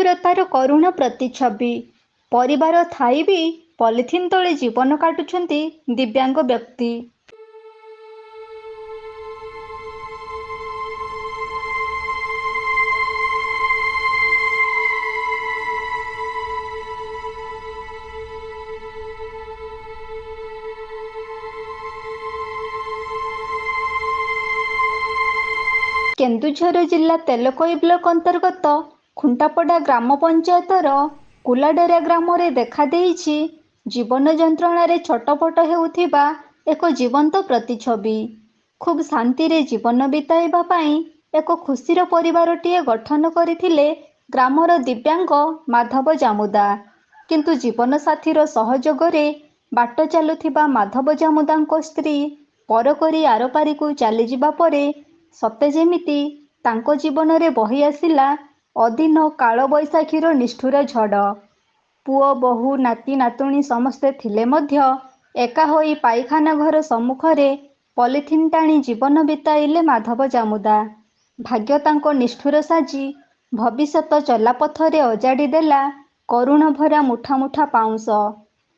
ନିଷ୍ଠୁରତାର କରୁଣ ପ୍ରତିଛବି। ପରିବାର ଥାଇ ବି ପଲିଥିନ୍ ତଳେ ଜୀବନ କାଟୁଛନ୍ତି ଦିବ୍ୟାଙ୍ଗ ବ୍ୟକ୍ତି। କେନ୍ଦୁଝର ଜିଲ୍ଲା ତେଲକୋଇ ବ୍ଲକ ଅନ୍ତର୍ଗତ ଖୁଣ୍ଟାପଡ଼ା ଗ୍ରାମ ପଞ୍ଚାୟତର କୁଲାଡେରା ଗ୍ରାମରେ ଦେଖାଦେଇଛି ଜୀବନ ଯନ୍ତ୍ରଣାରେ ଛଟପଟ ହେଉଥିବା ଏକ ଜୀବନ୍ତ ପ୍ରତିଛବି। ଖୁବ୍ ଶାନ୍ତିରେ ଜୀବନ ବିତାଇବା ପାଇଁ ଏକ ଖୁସିର ପରିବାରଟିଏ ଗଠନ କରିଥିଲେ ଗ୍ରାମର ଦିବ୍ୟାଙ୍ଗ ମାଧବ ଜାମୁଦା। କିନ୍ତୁ ଜୀବନସାଥୀର ସହଯୋଗରେ ବାଟ ଚାଲୁଥିବା ମାଧବ ଜାମୁଦାଙ୍କ ସ୍ତ୍ରୀ ପର କରି ଆରପାରିକୁ ଚାଲିଯିବା ପରେ ସତେ ଯେମିତି ତାଙ୍କ ଜୀବନରେ ବହି ଆସିଲା ଅଦିନ କାଳବୈଶାଖୀର ନିଷ୍ଠୁର ଝଡ଼। ପୁଅ ବୋହୂ ନାତି ନାତୁଣୀ ସମସ୍ତେ ଥିଲେ ମଧ୍ୟ ଏକା ହୋଇ ପାଇଖାନା ଘର ସମ୍ମୁଖରେ ପଲିଥିନ୍ ଟାଣି ଜୀବନ ବିତାଇଲେ ମାଧବ ଜାମୁଦା। ଭାଗ୍ୟ ତାଙ୍କ ନିଷ୍ଠୁର ସାଜି ଭବିଷ୍ୟତ ଚଲାପଥରେ ଅଜାଡ଼ି ଦେଲା କରୁଣ ଭରା ମୁଠା ମୁଠା ପାଉଁଶ।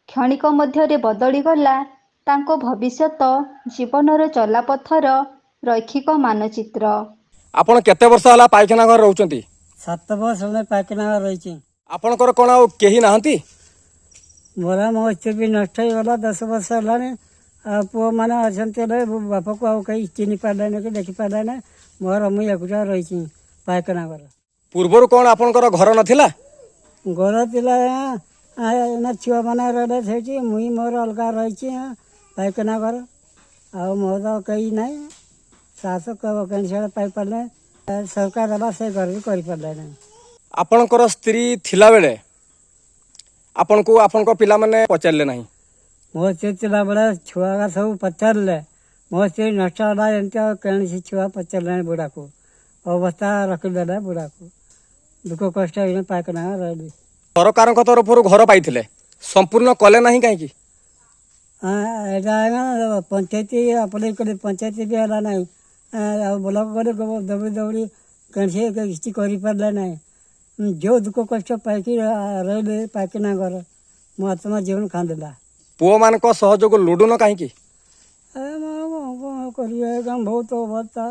କ୍ଷଣିକ ମଧ୍ୟରେ ବଦଳିଗଲା ତାଙ୍କ ଭବିଷ୍ୟତ ଜୀବନର ଚଲାପଥର ରୈଖିକ ମାନଚିତ୍ର। ଆପଣ କେତେ ବର୍ଷ ହେଲା ପାଇଖାନା ଘରେ ରହୁଛନ୍ତି? 7 ବର୍ଷ ହେଲା ପାଇଖାନା ଘରେ ରହିଛି। ଆପଣଙ୍କର କ'ଣ ଆଉ କେହି ନାହାନ୍ତି? ମୋର ମୋ ସ୍ତ୍ରୀ ବି ନଷ୍ଟ ହେଇଗଲା 10 ବର୍ଷ ହେଲାଣି। ଆଉ ପୁଅମାନେ ଅଛନ୍ତି ହେଲେ ବାପାକୁ ଆଉ କେହି ଚିହ୍ନି ପାରିଲେନି କି ଦେଖି ପାରିଲେନି। ମୋର ମୁଁ ଏକୁଟିଆ ରହିଛି ପାଇଖାନା ଘର। ପୂର୍ବରୁ କ'ଣ ଆପଣଙ୍କର ଘର ନଥିଲା? ଘର ଥିଲା ନା ଛୁଆମାନେ ରହିଲେ ସେଇଠି, ମୁଇଁ ମୋର ଅଲଗା ରହିଛି ପାଇଖାନା ଘର। ଆଉ ମୋର କେହି ନାହିଁ। ଶାଶୁ ପେନ୍ସନ୍ ପାଇପାରିଲେ, ସରକାର ଦେଲା ସେ ଘର ବି କରିପାରିଲେ ନାହିଁ। ଆପଣଙ୍କର ସ୍ତ୍ରୀ ଥିଲାବେଳେ ଆପଣଙ୍କୁ ଆପଣଙ୍କ ପିଲାମାନେ ପଚାରିଲେ ନାହିଁ? ମୋ ସ୍ତ୍ରୀ ଥିଲାବେଳେ ଛୁଆ ସବୁ ପଚାରିଲେ। ମୋ ସ୍ତ୍ରୀ ନଷ୍ଟ ହେଲା ଏମିତି ଆଉ କୌଣସି ଛୁଆ ପଚାରିଲେନି ବୁଢ଼ାକୁ। ଅବସ୍ଥା ରଖିଦେଲେ ବୁଢ଼ାକୁ। ଦୁଃଖ କଷ୍ଟ ହେଇନି ପାଇଖାନା ରହିଲି। ସରକାରଙ୍କ ତରଫରୁ ଘର ପାଇଥିଲେ, ସମ୍ପୂର୍ଣ୍ଣ କଲେ ନାହିଁ କାହିଁକି? ଏଇଟା ପଞ୍ଚାୟତ ଆପ୍ଲାଏ କଲେ, ପଞ୍ଚାୟତ ବି ହେଲା ନାହିଁ। ଆଉ ବ୍ଲକ ଗଲେ ଦୌଡ଼ି ଦୌଡ଼ି କିଛି କରିପାରିଲେ ନାହିଁ। ଯେଉଁ ଦୁଃଖ କଷ୍ଟ ପାଇକି ରହିଲେ ପାଇଖାନା ଘର, ମୋ ଆତ୍ମା ଜୀବନ କାନ୍ଦିଲା। ପୁଅମାନଙ୍କ ସହଯୋଗ ଲୋଡୁନ କାହିଁକି? କ'ଣ କରିବେ, ବହୁତ ଅବସ୍ଥା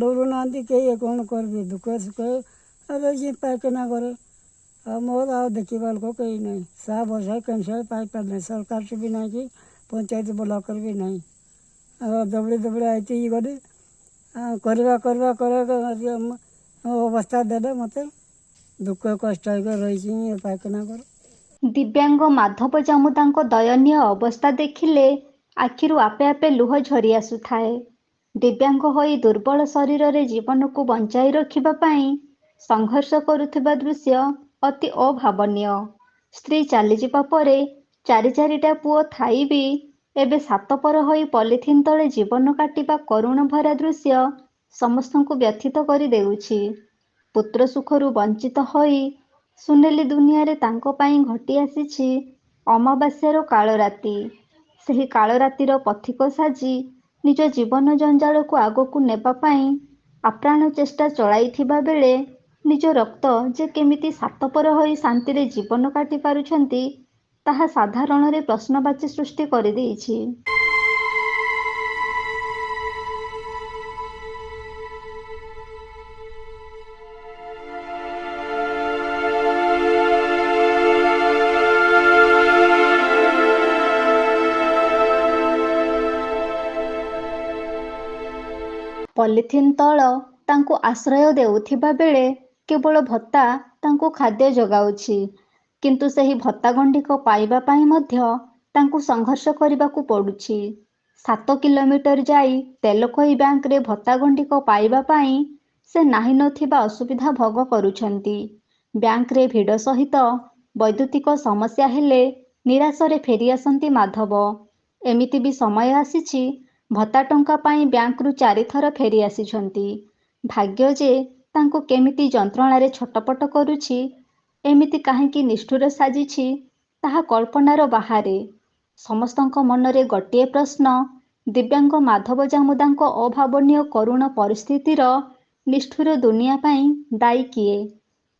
ଡରୁନାହାନ୍ତି କେହି। କ'ଣ କରିବେ, ଦୁଃଖ ସୁଖ ରହିଛି ପାଇଖାନା ଘର। ଆଉ ମୋର ଆଉ ଦେଖିବା ଲୋକ କେହି ନାହିଁ। 7 ବର୍ଷ ପେନ୍ସନ୍ ପାଇପାରିଲେ, ସରକାର ବି ନାହିଁ କି ପଞ୍ଚାୟତ ବ୍ଲକରେ ବି ନାହିଁ। ଆଉ ଦୌଡ଼ି ଦୌଡ଼ି ଆଇତି ଗଲି କରିବା ଅବସ୍ଥା ଦେଲେ ମୋତେ। ଦୁଃଖ କଷ୍ଟ ହେଇକି ରହିଛି ପାଇଖାନା ଘର। ଦିବ୍ୟାଙ୍ଗ ମାଧବ ଜାମୁଦାଙ୍କ ଦୟନୀୟ ଅବସ୍ଥା ଦେଖିଲେ ଆଖିରୁ ଆପେ ଆପେ ଲୁହ ଝରି ଆସୁଥାଏ। ଦିବ୍ୟାଙ୍ଗ ହୋଇ ଦୁର୍ବଳ ଶରୀରରେ ଜୀବନକୁ ବଞ୍ଚାଇ ରଖିବା ପାଇଁ ସଂଘର୍ଷ କରୁଥିବା ଦୃଶ୍ୟ ଅତି ଅଭାବନୀୟ। ସ୍ତ୍ରୀ ଚାଲିଯିବା ପରେ 4ଟା ପୁଅ ଥାଇ ବି ଏବେ ସାତପର ହୋଇ ପଲିଥିନ୍ ତଳେ ଜୀବନ କାଟିବା କରୁଣ ଭରା ଦୃଶ୍ୟ ସମସ୍ତଙ୍କୁ ବ୍ୟଥିତ କରି ଦେଉଛି। ପୁତ୍ର ସୁଖରୁ ବଞ୍ଚିତ ହୋଇ ସୁନେଲି ଦୁନିଆରେ ତାଙ୍କ ପାଇଁ ଘଟି ଆସିଛି ଅମାବାସ୍ୟାର କାଳରାତି। ସେହି କାଳରାତିର ପଥିକ ସାଜି ନିଜ ଜୀବନ ଜଞ୍ଜାଳକୁ ଆଗକୁ ନେବା ପାଇଁ ଆପ୍ରାଣ ଚେଷ୍ଟା ଚଳାଇଥିବା ବେଳେ ନିଜ ରକ୍ତ ଯେ କେମିତି ସାତପର ହୋଇ ଶାନ୍ତିରେ ଜୀବନ କାଟି ପାରୁଛନ୍ତି, ତାହା ସାଧାରଣରେ ପ୍ରଶ୍ନବାଚୀ ସୃଷ୍ଟି କରିଦେଇଛି। ପଲିଥିନ୍ ତଳ ତାଙ୍କୁ ଆଶ୍ରୟ ଦେଉଥିବା ବେଳେ କେବଳ ଭତ୍ତା ତାଙ୍କୁ ଖାଦ୍ୟ ଯୋଗାଉଛି। କିନ୍ତୁ ସେହି ଭତ୍ତା ଗଣ୍ଡିକ ପାଇବା ପାଇଁ ମଧ୍ୟ ତାଙ୍କୁ ସଂଘର୍ଷ କରିବାକୁ ପଡ଼ୁଛି। 7 କିଲୋମିଟର ଯାଇ ତେଲକୋଇ ବ୍ୟାଙ୍କରେ ଭତ୍ତା ଗଣ୍ଡିକ ପାଇବା ପାଇଁ ସେ ନାହିଁ ନଥିବା ଅସୁବିଧା ଭୋଗ କରୁଛନ୍ତି। ବ୍ୟାଙ୍କରେ ଭିଡ଼ ସହିତ ବୈଦ୍ୟୁତିକ ସମସ୍ୟା ହେଲେ ନିରାଶରେ ଫେରିଆସନ୍ତି ମାଧବ। ଏମିତି ବି ସମୟ ଆସିଛି ଭତ୍ତା ଟଙ୍କା ପାଇଁ ବ୍ୟାଙ୍କରୁ 4 ଥର ଫେରି ଆସିଛନ୍ତି। ଭାଗ୍ୟ ଯେ ତାଙ୍କୁ କେମିତି ଯନ୍ତ୍ରଣାରେ ଛଟପଟ କରୁଛି, ଏମିତି କାହିଁକି ନିଷ୍ଠୁର ସାଜିଛି, ତାହା କଳ୍ପନାର ବାହାରେ। ସମସ୍ତଙ୍କ ମନରେ ଗୋଟିଏ ପ୍ରଶ୍ନ, ଦିବ୍ୟାଙ୍ଗ ମାଧବ ଜାମୁଦାଙ୍କ ଅଭାବନୀୟ କରୁଣ ପରିସ୍ଥିତିର ନିଷ୍ଠୁର ଦୁନିଆ ପାଇଁ ଦାୟୀ କିଏ?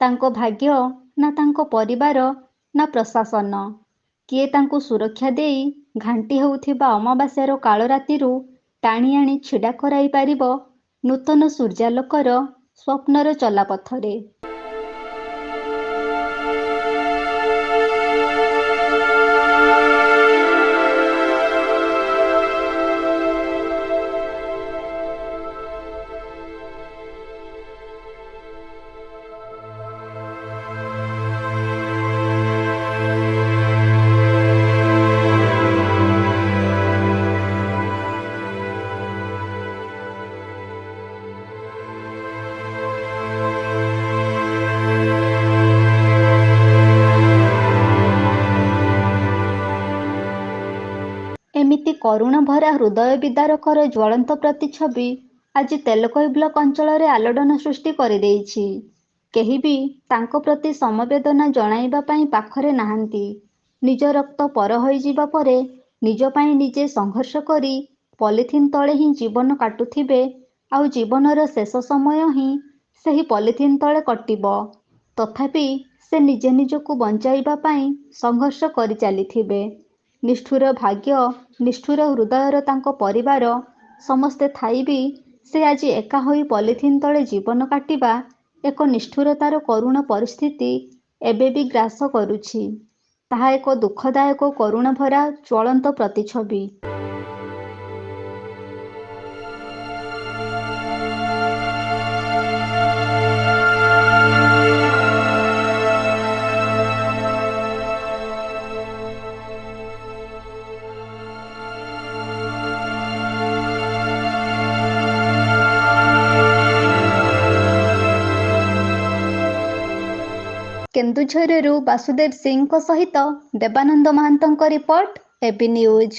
ତାଙ୍କ ଭାଗ୍ୟ ନା ତାଙ୍କ ପରିବାର ନା ପ୍ରଶାସନ? କିଏ ତାଙ୍କୁ ସୁରକ୍ଷା ଦେଇ ଘାଣ୍ଟି ହେଉଥିବା ଅମାବାସ୍ୟାର କାଳରାତିରୁ ଟାଣି ଆଣି ଛିଡ଼ା କରାଇ ପାରିବ ନୂତନ ସୂର୍ଯ୍ୟାଲୋକର ସ୍ୱପ୍ନର ଚଲାପଥରେ? ଏମିତି କରୁଣ ଭରା ହୃଦୟ ବିଦାରକର ଜ୍ୱଳନ୍ତ ପ୍ରତିଛବି ଆଜି ତେଲକୋଇ ବ୍ଲକ ଅଞ୍ଚଳରେ ଆଲୋଡ଼ନ ସୃଷ୍ଟି କରିଦେଇଛି। କେହି ବି ତାଙ୍କ ପ୍ରତି ସମବେଦନା ଜଣାଇବା ପାଇଁ ପାଖରେ ନାହାନ୍ତି। ନିଜ ରକ୍ତ ପର ହୋଇଯିବା ପରେ ନିଜ ପାଇଁ ନିଜେ ସଂଘର୍ଷ କରି ପଲିଥିନ୍ ତଳେ ହିଁ ଜୀବନ କାଟୁଥିବେ, ଆଉ ଜୀବନର ଶେଷ ସମୟ ହିଁ ସେହି ପଲିଥିନ୍ ତଳେ କଟିବ। ତଥାପି ସେ ନିଜେ ନିଜକୁ ବଞ୍ଚାଇବା ପାଇଁ ସଂଘର୍ଷ କରି ଚାଲିଥିବେ। ନିଷ୍ଠୁର ଭାଗ୍ୟ, ନିଷ୍ଠୁର ହୃଦୟର ତାଙ୍କ ପରିବାର ସମସ୍ତେ ଥାଇ ବି ସେ ଆଜି ଏକା ହୋଇ ପଲିଥିନ୍ ତଳେ ଜୀବନ କାଟିବା ଏକ ନିଷ୍ଠୁରତାର କରୁଣ ପରିସ୍ଥିତି ଏବେ ବି ଗ୍ରାସ କରୁଛି। ତାହା ଏକ ଦୁଃଖଦାୟକ କରୁଣ ଭରା ଜ୍ୱଳନ୍ତ ପ୍ରତିଛବି। କେନ୍ଦୁଝରରୁ ବାସୁଦେବ ସିଂଙ୍କ ସହିତ ଦେବାନନ୍ଦ ମହାନ୍ତଙ୍କ ରିପୋର୍ଟ, এবি ନ୍ୟୁଜ୍।